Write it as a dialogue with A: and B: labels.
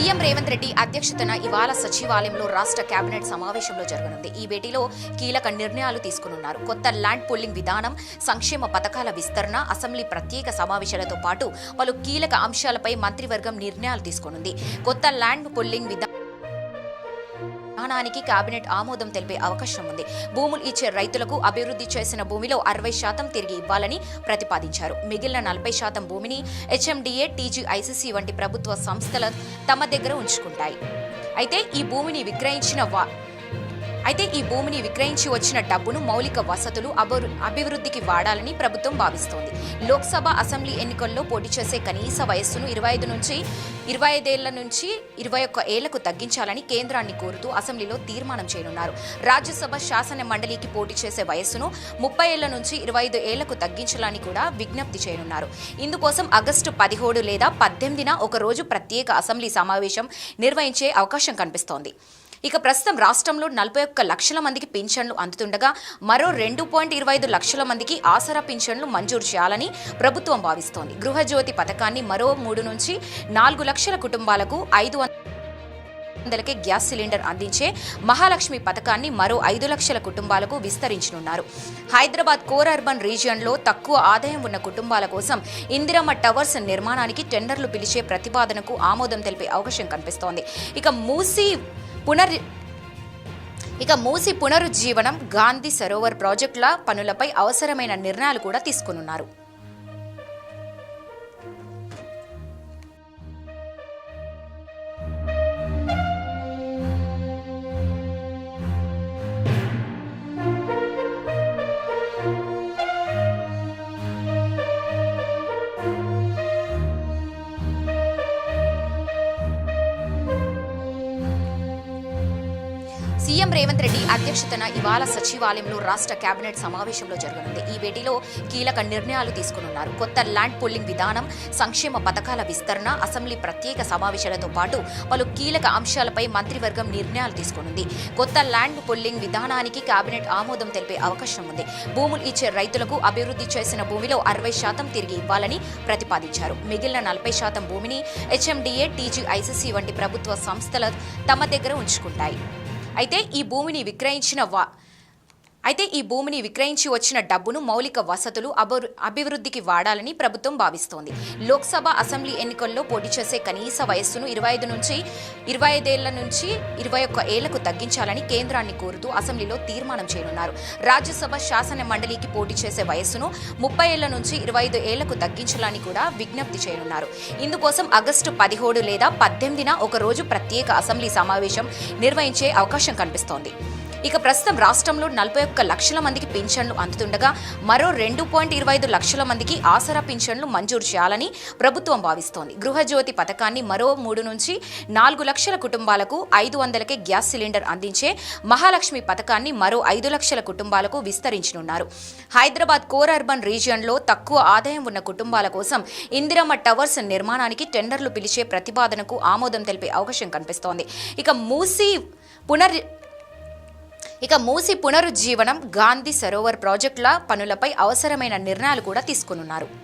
A: CM Revanth Reddy అధ్యక్షతన ఇవాళ సచివాలయంలో రాష్ట్ర కేబినెట్ సమావేశంలో జరగనుంది. ఈ భేటీలో కీలక నిర్ణయాలు తీసుకున్నారు. కొత్త ల్యాండ్ పూలింగ్ విధానం, సంక్షేమ పథకాల విస్తరణ, అసెంబ్లీ ప్రత్యేక సమావేశాలతో పాటు పలు కీలక అంశాలపై మంత్రివర్గం నిర్ణయాలు తీసుకునుంది. కొత్త ల్యాండ్ పూలింగ్ విధానానికి కేబినెట్ ఆమోదం తెలిపే అవకాశం ఉంది. భూములు ఇచ్చే రైతులకు అభివృద్ధి చేసిన భూమిలో 60% తిరిగి ఇవ్వాలని ప్రతిపాదించారు. మిగిలిన 40% భూమిని హెచ్ఎండిఏ, టీజీఐసీసీ వంటి ప్రభుత్వ సంస్థలు తమ దగ్గర ఉంచుకుంటాయి. అయితే ఈ భూమిని విక్రయించి వచ్చిన డబ్బును మౌలిక వసతులు, అభివృద్ధికి వాడాలని ప్రభుత్వం భావిస్తోంది. లోక్సభ, అసెంబ్లీ ఎన్నికల్లో పోటీ చేసే కనీస వయస్సును 25 ఏళ్ల నుంచి 21 ఏళ్లకు తగ్గించాలని కేంద్రాన్ని కోరుతూ అసెంబ్లీలో తీర్మానం చేయనున్నారు. రాజ్యసభ, శాసన మండలికి పోటీ చేసే వయస్సును 30 ఏళ్ల నుంచి 25 ఏళ్లకు తగ్గించాలని కూడా విజ్ఞప్తి చేయనున్నారు. ఇందుకోసం ఆగస్టు 17 లేదా 18న ఒకరోజు ప్రత్యేక అసెంబ్లీ సమావేశం నిర్వహించే అవకాశం కనిపిస్తోంది. ఇక ప్రస్తుతం రాష్ట్రంలో 41 లక్షల మందికి పింఛన్లు అందుతుండగా మరో 2.25 లక్షల మందికి ఆసరా పింఛన్లు మంజూరు చేయాలని ప్రభుత్వం భావిస్తోంది. గృహజ్యోతి పథకాన్ని మరో 3 నుంచి 4 లక్షల కుటుంబాలకు 500కే గ్యాస్ సిలిండర్ అందించే మహాలక్ష్మి పథకాన్ని మరో 5 లక్షల కుటుంబాలకు విస్తరించనున్నారు. హైదరాబాద్ కోర్ అర్బన్ రీజియన్లో తక్కువ ఆదాయం ఉన్న కుటుంబాల కోసం ఇందిరమ్మ టవర్స్ నిర్మాణానికి టెండర్లు పిలిచే ప్రతిపాదనకు ఆమోదం తెలిపే అవకాశం కనిపిస్తోంది. ఇక మూసి పునరుజ్జీవనం, గాంధీ సరోవర్ ప్రాజెక్టుల పనులపై అవసరమైన నిర్ణయాలు కూడా తీసుకున్నారు. సీఎం రేవంత్ రెడ్డి అధ్యక్షతన ఇవాళ సచివాలయంలో రాష్ట్ర కేబినెట్ సమావేశంలో జరగనుంది. ఈ భేటీలో కీలక నిర్ణయాలు తీసుకున్నారు. కొత్త ల్యాండ్ పూలింగ్ విధానం, సంక్షేమ పథకాల విస్తరణ, అసెంబ్లీ ప్రత్యేక సమావేశాలతో పాటు పలు కీలక అంశాలపై మంత్రివర్గం నిర్ణయాలు తీసుకునుంది. కొత్త ల్యాండ్ పూలింగ్ విధానానికి కేబినెట్ ఆమోదం తెలిపే అవకాశం ఉంది. భూములు ఇచ్చే రైతులకు అభివృద్ధి చేసిన భూమిలో 60% తిరిగి ఇవ్వాలని ప్రతిపాదించారు. మిగిలిన 40% భూమిని హెచ్ఎండిఏ, టీజీఐసీసీ వంటి ప్రభుత్వ సంస్థలు తమ దగ్గర ఉంచుకుంటాయి. అయితే ఈ భూమిని విక్రయించి వచ్చిన డబ్బును మౌలిక వసతులు, అభివృద్ధికి వాడాలని ప్రభుత్వం భావిస్తోంది. లోక్సభ, అసెంబ్లీ ఎన్నికల్లో పోటీ చేసే కనీస వయస్సును 25 ఏళ్ల నుంచి 21 ఏళ్లకు తగ్గించాలని కేంద్రాన్ని కోరుతూ అసెంబ్లీలో తీర్మానం చేయనున్నారు. రాజ్యసభ, శాసన మండలికి పోటీ చేసే వయస్సును 30 ఏళ్ల నుంచి 25 ఏళ్లకు తగ్గించాలని కూడా విజ్ఞప్తి చేయనున్నారు. ఇందుకోసం ఆగస్టు 17 లేదా 18న ఒకరోజు ప్రత్యేక అసెంబ్లీ సమావేశం నిర్వహించే అవకాశం కనిపిస్తోంది. ఇక ప్రస్తుతం రాష్ట్రంలో 41 లక్షల మందికి పింఛన్లు అందుతుండగా మరో 2.25 లక్షల మందికి ఆసరా పింఛన్లు మంజూరు చేయాలని ప్రభుత్వం భావిస్తోంది. గృహజ్యోతి పథకాన్ని మరో 3 నుంచి 4 లక్షల కుటుంబాలకు 500కే గ్యాస్ సిలిండర్ అందించే మహాలక్ష్మి పథకాన్ని మరో 5 లక్షల కుటుంబాలకు విస్తరించనున్నారు. హైదరాబాద్ కోర్ అర్బన్ రీజియన్లో తక్కువ ఆదాయం ఉన్న కుటుంబాల కోసం ఇందిరమ్మ టవర్స్ నిర్మాణానికి టెండర్లు పిలిచే ప్రతిపాదనకు ఆమోదం తెలిపే అవకాశం కనిపిస్తోంది. ఇక మూసి పునరుజ్జీవనం, గాంధీ సరోవర్ ప్రాజెక్టుల పనులపై అవసరమైన నిర్ణయాలు కూడా తీసుకున్నారు.